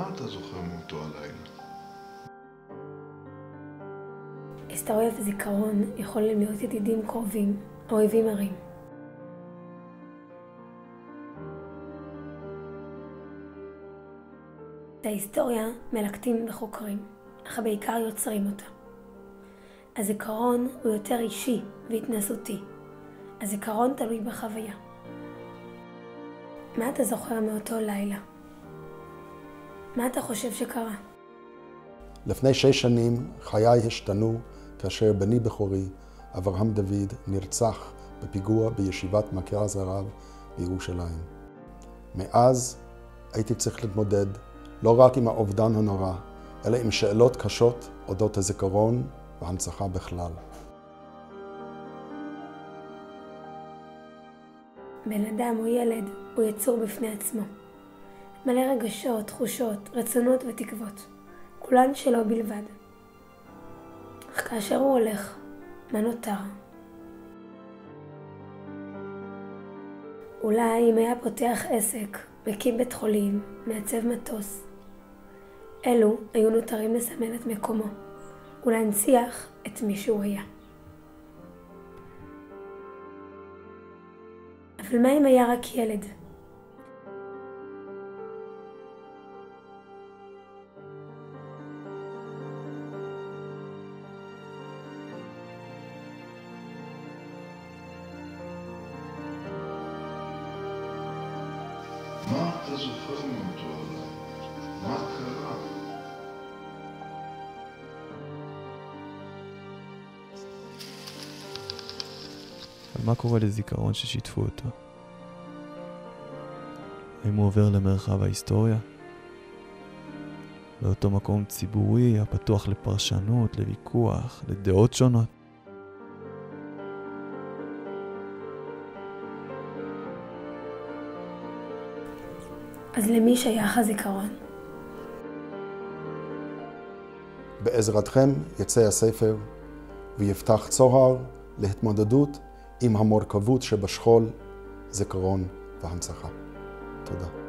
מה אתה זוכר מאותו הלילה? היסטוריה וזיכרון יכולים להיות ידידים קרובים או אויבים מרים. את ההיסטוריה מלקטים וחוקרים, אך בעיקר יוצרים אותה. הזיכרון הוא יותר אישי והתנסותי. הזיכרון תלוי בחוויה. מה אתה זוכר מאותו לילה? מה אתה חושב שקרה? לפני 6 שנים חיי השתנו כאשר בני בכורי, אברהם דוד, נרצח בפיגוע בישיבת מרכז הרב בירושלים. מאז הייתי צריך להתמודד לא רק עם האובדן הנורא, אלא עם שאלות קשות אודות הזיכרון והנצחה בכלל. בן אדם או ילד הוא יצור בפני עצמו. מלא רגשות, תחושות, רצונות ותקוות. כולן שלו בלבד. אך כאשר הוא הולך, מה נותר? אולי אם היה פותח עסק, מקים בית חולים, מעצב מטוס. אלו היו נותרים לסמל את מקומו, ולהנציח את מי שהוא היה. אבל מה אם היה רק ילד? מה אתה זוכר מאותו הלילה? מה קרה? אבל מה קורה לזיכרון ששיתפו אותו? האם הוא עובר למרחב ההיסטוריה? באותו מקום ציבורי הפתוח לפרשנות, לוויכוח, לדעות שונות? אז למי שייך הזיכרון? בעזרתכם יצא הספר ויפתח צוהר להתמודדות עם המורכבות שבשכול, זיכרון והנצחה. תודה.